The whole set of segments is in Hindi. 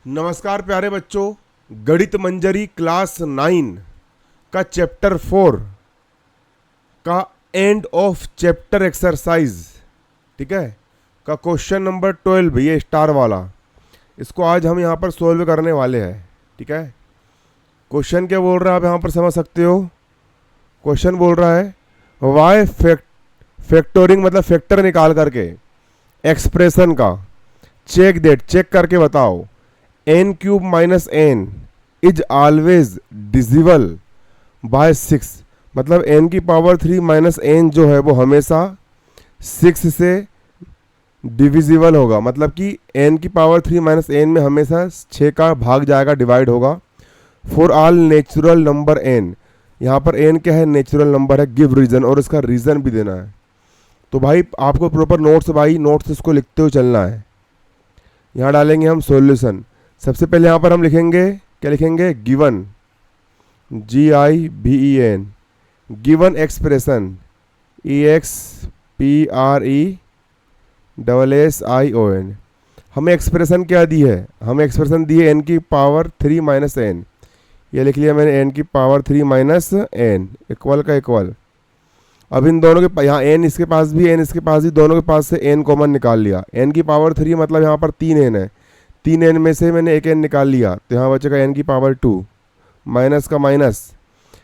नमस्कार प्यारे बच्चों, गणित मंजरी क्लास 9 का चैप्टर 4 का एंड ऑफ चैप्टर एक्सरसाइज, ठीक है, का क्वेश्चन नंबर 12, ये स्टार वाला, इसको आज हम यहाँ पर सोल्व करने वाले हैं। ठीक है, क्वेश्चन क्या बोल रहा है आप यहाँ पर समझ सकते हो। क्वेश्चन बोल रहा है वाई फैक्टोरिंग मतलब फैक्टर निकाल करके एक्सप्रेशन का चेक करके बताओ n cube minus n is always divisible by 6, मतलब n की पावर 3 माइनस एन जो है वो हमेशा 6 से डिविजिबल होगा, मतलब कि n की पावर 3 माइनस एन में हमेशा 6 का भाग जाएगा, डिवाइड होगा। For all natural number n, यहाँ पर n क्या है, नेचुरल नंबर है। गिव रीजन, और इसका रीजन भी देना है। तो भाई आपको प्रॉपर नोट्स इसको लिखते हुए चलना है। यहाँ डालेंगे हम सॉल्यूशन। सबसे पहले यहाँ पर हम लिखेंगे, क्या लिखेंगे, given, GIVEN, given expression EXPRESSION। हमें एक्सप्रेशन क्या दी है, हमें एक्सप्रेशन दी है n की पावर 3 माइनस एन। ये लिख लिया मैंने, n की पावर 3 माइनस एन इक्वल का इक्वल। अब इन दोनों के यहाँ n इसके पास भी, n इसके पास भी, दोनों के पास से n कॉमन निकाल लिया। n की पावर 3 मतलब यहाँ पर 3 n है, 3 n में से मैंने एक n निकाल लिया, तो यहाँ बचेगा n की पावर 2 माइनस का माइनस,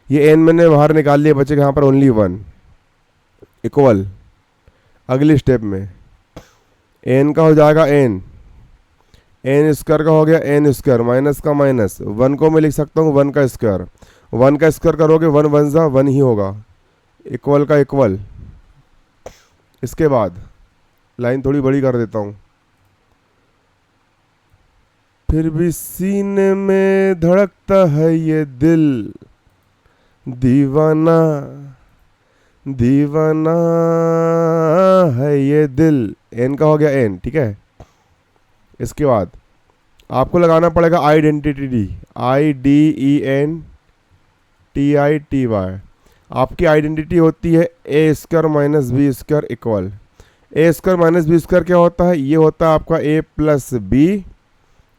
ये n मैंने बाहर निकाल लिया, बचेगा यहाँ पर ओनली 1 इक्वल। अगली स्टेप में n का हो जाएगा n स्क्वायर का हो गया n स्क्वायर, माइनस का माइनस, 1 को मैं लिख सकता हूँ 1 का स्क्वायर, 1 का स्क्वायर करोगे 1 1 जा 1 ही होगा, इक्वल का इक्वल। इसके बाद लाइन थोड़ी बड़ी कर देता हूँ। फिर भी सीने में धड़कता है ये दिल, दीवाना दीवाना है ये दिल। एन का हो गया एन, ठीक है। इसके बाद आपको लगाना पड़ेगा आइडेंटिटी, IDENTITY। आपकी आइडेंटिटी होती है a square minus b square equal. A square minus b square क्या होता है, ये होता है आपका a plus b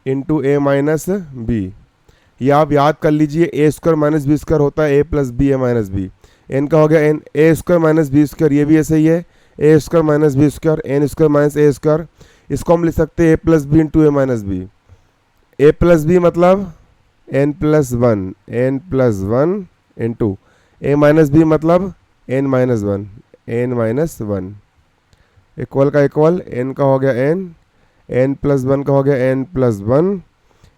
into a minus b. ये आप याद कर लीजिए, a square minus b square होता है a plus b a minus b. N का हो गया n, a square minus b square, ये भी ऐसे ही है, a square minus b square, n square minus A square. इसको हम लिख सकते हैं ए plus b into a minus B. A plus B मतलब n plus one into a minus B मतलब n माइनस वन इक्वल का इक्वल। n का हो गया n प्लस वन का हो गया n plus one,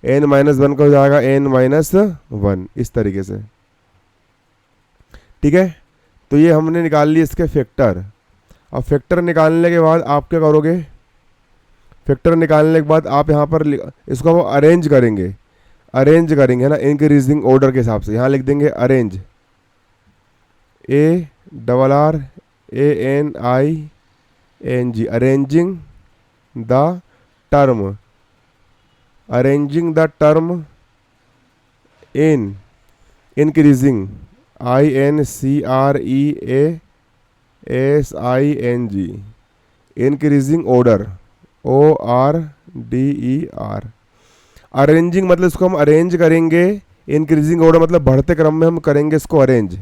n minus one का हो जाएगा n माइनस वन, इस तरीके से। ठीक है, तो ये हमने निकाल लिए इसके फैक्टर। अब फैक्टर निकालने के बाद आप क्या करोगे, फैक्टर निकालने के बाद आप यहाँ पर इसको वो अरेंज करेंगे है ना, इंक्रीजिंग ऑर्डर के हिसाब से। यहाँ लिख देंगे arrange, ARRANING, arranging the term in increasing, INCREASING, increasing order, ORDER। Arranging मतलब इसको हम अरेंज करेंगे, इंक्रीजिंग ऑर्डर मतलब बढ़ते क्रम में हम करेंगे इसको अरेंज।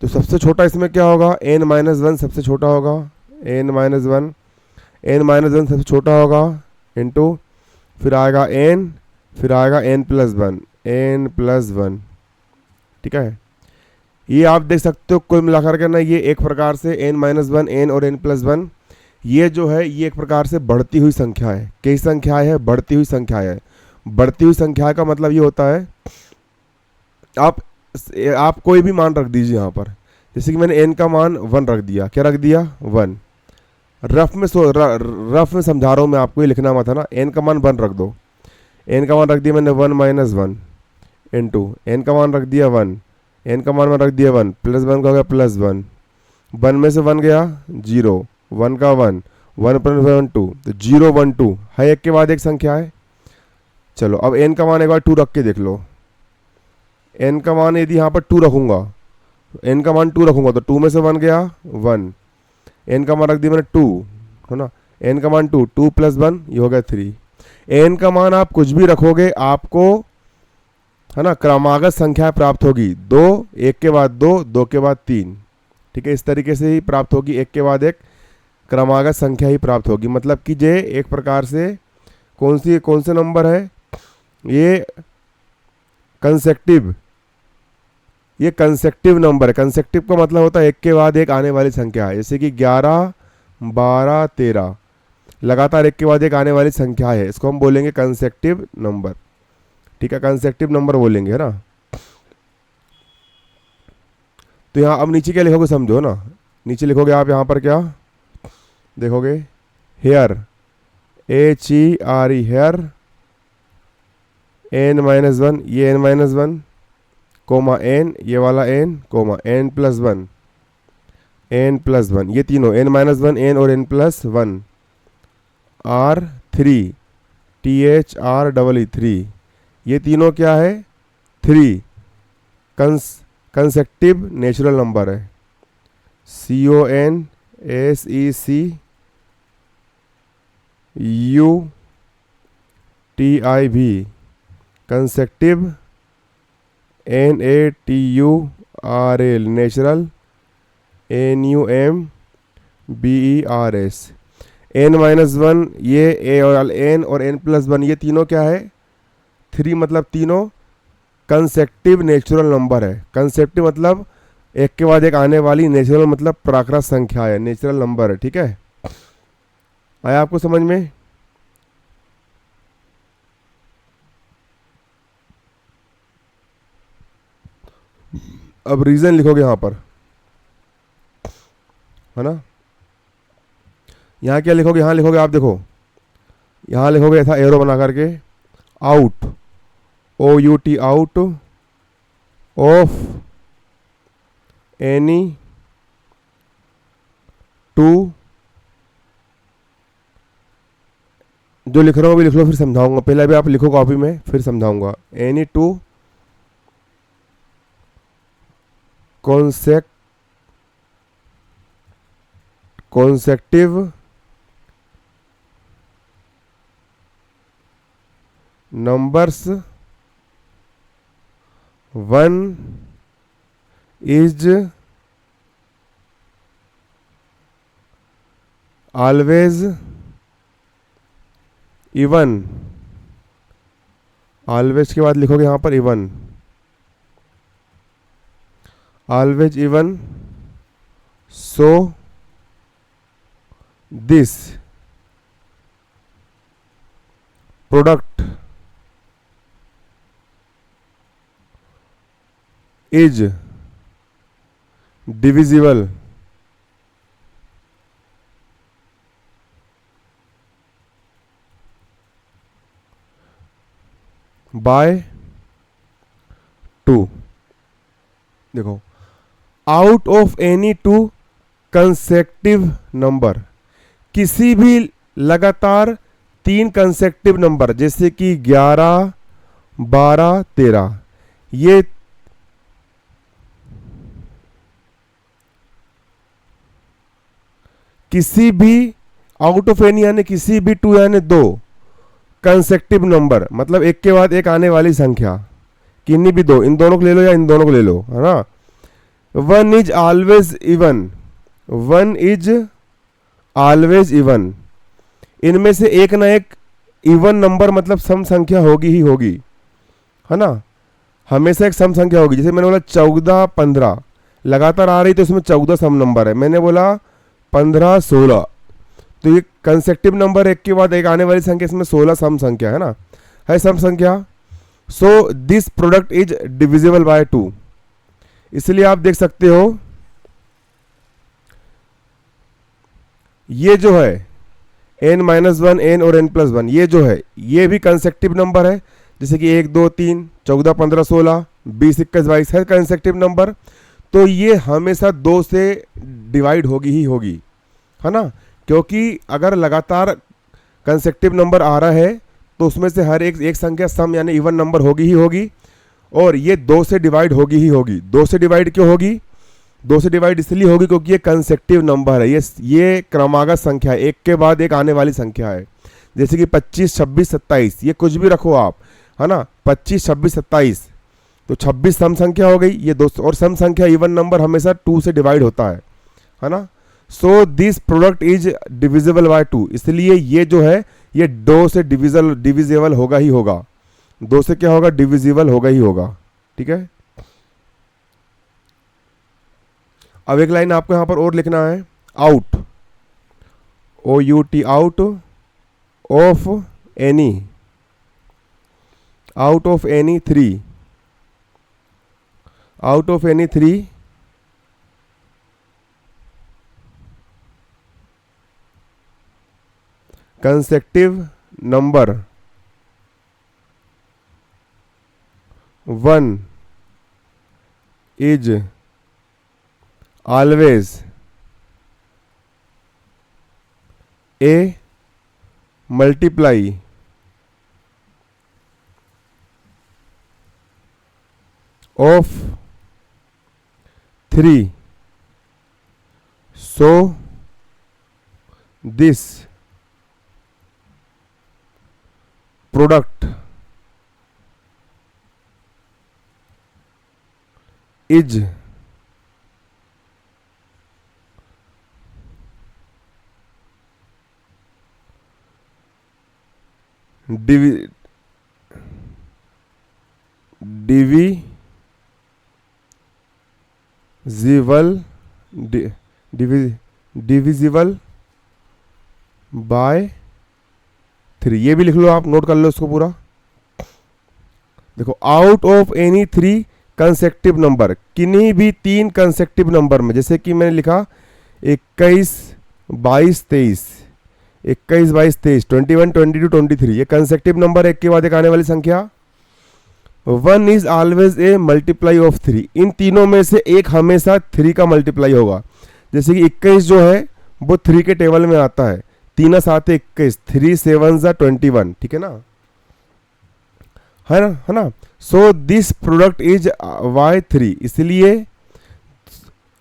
तो सबसे छोटा इसमें क्या होगा, n माइनस वन सबसे छोटा होगा, n माइनस वन सबसे छोटा होगा इंटू फिर आएगा n, फिर आएगा n प्लस वन। ठीक है, ये आप देख सकते हो कुल मिलाकर के ना, ये एक प्रकार से n माइनस वन, n और n प्लस वन, ये जो है ये एक प्रकार से बढ़ती हुई संख्या है। कई संख्याएं है, बढ़ती हुई संख्या है। बढ़ती हुई संख्या का मतलब ये होता है, आप कोई भी मान रख दीजिए यहाँ पर। जैसे कि मैंने n का मान 1 रख दिया, क्या रख दिया 1। रफ में समझा रहा हूँ मैं आपको, ये लिखना मत है ना। n का मान 1 रख दो, n का मान रख दिया मैंने 1 माइनस वन इंटू n का मान रख दिया 1, n का मान रख दिया 1 प्लस 1 का हो गया प्लस 1, 1 में से 1 गया 0, 1 का 1 प्लस 1 2, तो 0 1 2 है, एक के बाद एक संख्या है। चलो अब n का मान एक बार 2 रख के देख लो। n का मान यदि यहाँ पर 2 रखूंगा, n का मान 2 रखूंगा तो 2 में से 1 गया 1, n का मान रख दिया मैंने 2, है ना, n का मान 2 प्लस 1 ये हो गया 3। एन का मान आप कुछ भी रखोगे आपको, है ना, क्रमागत संख्या प्राप्त होगी। 2, एक के बाद 2, 2 के बाद 3, ठीक है, इस तरीके से ही प्राप्त होगी, एक के बाद एक क्रमागत संख्या ही प्राप्त होगी। मतलब कि ये एक प्रकार से कौन से नंबर है, ये कंसेक्टिव, ये कंसेक्टिव नंबर है। कंसेक्टिव का मतलब होता है एक के बाद एक आने वाली संख्या है, जैसे कि 11, 12, 13 लगातार एक के बाद एक आने वाली संख्या है, इसको हम बोलेंगे कंसेक्टिव नंबर, ठीक है, कंसेक्टिव नंबर बोलेंगे, है ना। तो यहाँ अब नीचे क्या लिखोगे समझो ना, नीचे लिखोगे आप यहाँ पर क्या देखोगे, हेयर, HERE, हेयर, n-1, ये n-1, कोमा n, ये वाला n, कोमा n+1, n+1, ये तीनों n-1, n और n+1, R3, THREE, ये तीनों क्या है, 3 कंसेक्टिव नेचुरल नंबर है, CONSECUTIV, consecutive, NATURAL, natural, NUMBERS, n-1, ये a और n और n+1, ये तीनों क्या है, 3, मतलब तीनों कंसेक्टिव नेचुरल नंबर है। कंसेक्टिव मतलब एक के बाद एक आने वाली, नेचुरल मतलब प्राकृत संख्या है, नेचुरल नंबर है, ठीक है। आया आपको समझ में? अब रीजन लिखोगे यहां पर, है ना, यहाँ क्या लिखोगे, यहाँ लिखोगे आप देखो, यहाँ लिखोगे ऐसा एरो बना करके, out, OUT, out of any 2, जो लिख रहा हूँ अभी लिख लो, फिर समझाऊंगा, पहले भी आप लिखो कॉपी में, फिर समझाऊंगा। Any 2 consecutive numbers, 1 is always even, always के बाद लिखोगे यहाँ पर even, always even, so this product is divisible by 2। देखो, out of any 2 consecutive number, किसी भी लगातार 3 कंसेक्टिव नंबर, जैसे कि 11, 12, 13, ये किसी भी आउट ऑफ एनी यानी किसी भी 2 यानी 2 कंसेक्टिव नंबर, मतलब एक के बाद एक आने वाली संख्या, किन्हीं भी 2, इन दोनों को ले लो या इन दोनों को ले लो, है ना। 1 is always even, 1 is always even, इनमें से एक ना एक इवन नंबर मतलब सम संख्या होगी ही होगी, है ना, हमेशा एक सम संख्या होगी। जैसे मैंने बोला 14, 15 लगातार आ रही तो इसमें 14 सम नंबर है, मैंने बोला 15, 16, तो ये कंसेक्टिव नंबर एक के बाद एक आने वाली संख्या, इसमें 16 सम संख्या है ना, है सम संख्या। So this product is divisible by 2, इसलिए आप देख सकते हो ये जो है n-1, n और n+1, ये जो है ये भी कंसेक्टिव नंबर है, जैसे कि 1, 2, 3, 14, 15, 16, 20, 21, 22 है कंसेक्टिव नंबर, तो ये हमेशा 2 से डिवाइड होगी ही होगी, है ना, क्योंकि अगर लगातार कंसेक्टिव नंबर आ रहा है तो उसमें से हर एक संख्या सम यानी इवन नंबर होगी ही होगी, और ये 2 से डिवाइड होगी ही होगी। 2 से डिवाइड क्यों होगी? 2 से डिवाइड इसलिए होगी क्योंकि ये कंसेक्टिव नंबर है, ये क्रमागत संख्या है, एक के बाद एक आने वाली संख्या है। जैसे कि 25, 26, 27, ये कुछ भी रखो आप, है ना, 25, 26, 27, तो 26 सम संख्या हो गई, ये दोस्तों, और सम संख्या इवन नंबर हमेशा 2 से डिवाइड होता है ना। So this product is divisible by 2, इसलिए ये जो है ये 2 से डिविजिबल होगा ही होगा, 2 से क्या होगा, डिविजिबल होगा ही होगा, ठीक है। अब एक लाइन आपको यहां पर और लिखना है, out, OUT, out of any, out of any 3, out of any 3 consecutive number 1 is always a multiply of 3, so this product is divisible by 3, ये भी लिख लो आप, नोट कर लो इसको पूरा। देखो, out of any 3 consecutive number, किन्हीं भी 3 कंसेक्टिव नंबर में, जैसे कि मैंने लिखा 21, 22, 23, 21, 22, 23, 21, 22, 23, ये कंसेक्टिव नंबर, एक के बाद एक आने वाली संख्या। 1 is always A multiply of 3, इन तीनों में से एक हमेशा 3 का मल्टीप्लाई होगा। जैसे कि 21 जो है वो 3 के टेबल में आता है, 3 7 21, 3 7 21, ठीक है ना, है ना। So this product is Y3, इसलिए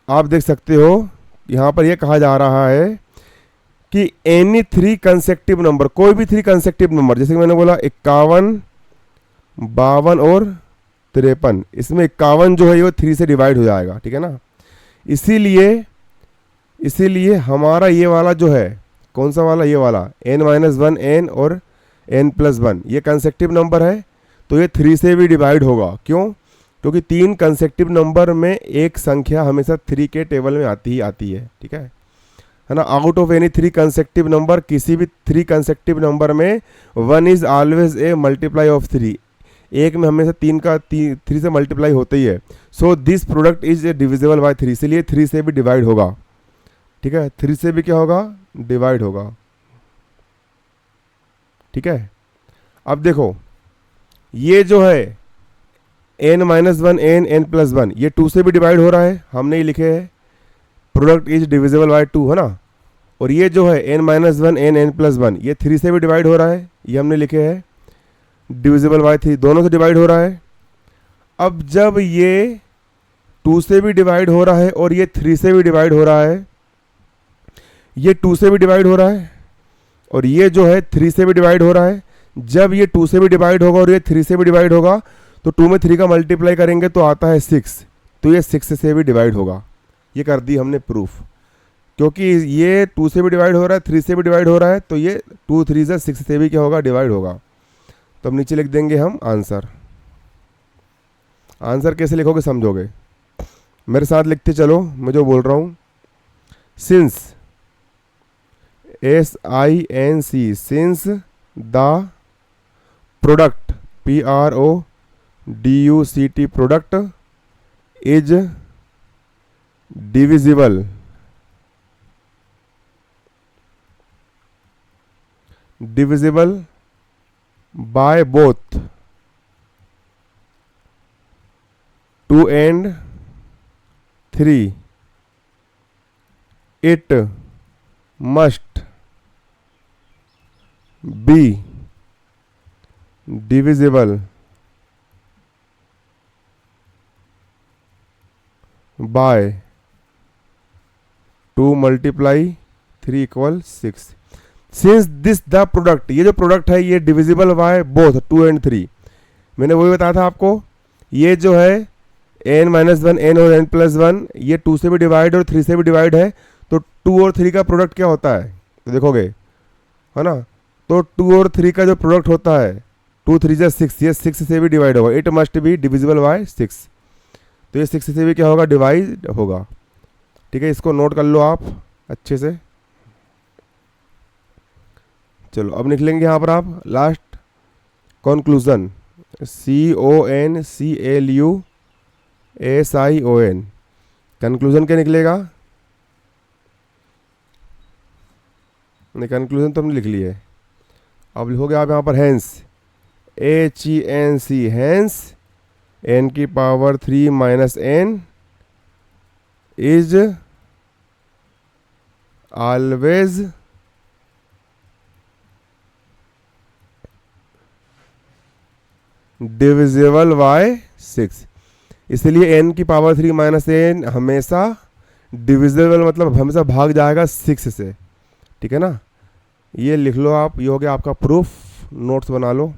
आप देख सकते हो यहां पर यह कहा जा रहा है कि एनी 3 कंसेक्टिव नंबर, कोई भी 3 कंसेक्टिव नंबर, जैसे कि मैंने बोला 51, 52 और 53, इसमें 51 जो है वो 3 से डिवाइड हो जाएगा, ठीक है ना। इसीलिए हमारा ये वाला जो है, कौन सा वाला, ये वाला n-1 n और n+1, ये कंसेक्टिव नंबर है, तो ये 3 से भी डिवाइड होगा। क्यों? क्योंकि 3 कंसेक्टिव नंबर में एक संख्या हमेशा 3 के टेबल में आती ही आती है, ठीक है ना। Out of any 3 consecutive number, किसी भी 3 कंसेक्टिव नंबर में 1 is always A multiply of 3, एक में हमेशा 3 से मल्टीप्लाई होते ही है। So this product is divisible by 3, इसलिए 3 से भी डिवाइड होगा, ठीक है, 3 से भी क्या होगा, डिवाइड होगा, ठीक है। अब देखो, ये जो है n-1 n n+1, ये 2 से भी डिवाइड हो रहा है, हमने ही लिखे है प्रोडक्ट इज डिविजिबल बाय 2, है ना। और ये जो है n-1 n n+1, ये 3 से भी डिवाइड हो रहा है, ये हमने लिखे है डिविजिबल बाय 3, दोनों से डिवाइड हो रहा है। अब जब ये 2 से भी डिवाइड हो रहा है और ये 3 से भी डिवाइड हो रहा है, ये 2 से भी डिवाइड हो रहा है और ये जो है 3 से भी डिवाइड हो रहा है, जब ये 2 से भी डिवाइड होगा और ये 3 से भी डिवाइड होगा, तो 2 में 3 का मल्टीप्लाई करेंगे तो आता है 6, तो ये 6 से भी डिवाइड होगा। ये कर दी हमने प्रूफ, क्योंकि ये 2 से भी डिवाइड हो रहा है, 3 से भी डिवाइड हो रहा है, तो ये 2 3 से 6 से भी क्या होगा, डिवाइड होगा। तो अब नीचे लिख देंगे हम आंसर। आंसर कैसे लिखोगे समझोगे, मेरे साथ लिखते चलो, मैं जो बोल रहा हूँ। Since, SINC, since the product, PRODUCT, product is divisible by both 2 and 3, it must be divisible by 2 multiply 3 = 6। Since this the product, ये जो प्रोडक्ट है ये डिविजिबल बाय बोथ 2 एंड 3, मैंने वही बताया था आपको, ये जो है n-1 n और n+1 ये 2 से भी डिवाइड और 3 से भी डिवाइड है, तो 2 और 3 का प्रोडक्ट क्या होता है, तो देखोगे है ना, तो 2 और 3 का जो प्रोडक्ट होता है 2 3 जा 6, ये 6 से भी डिवाइड होगा, it must be divisible by 6, तो ये 6 से भी क्या होगा, डिवाइड होगा। ठीक है, इसको नोट कर लो आप अच्छे से। चलो अब निकलेंगे यहाँ पर आप लास्ट कंक्लूजन, CONCLUSION, कंक्लूजन क्या निकलेगा, नहीं कंक्लूजन तो हमने लिख ली है, अब लिखोगे आप यहाँ पर hence, HENC hence n³ n is always divisible by 6, इसलिए n³ n हमेशा डिविजिबल मतलब हमेशा भाग जाएगा 6 से। ठीक है ना, ये लिख लो आप, ये हो गया आपका प्रूफ, नोट्स बना लो।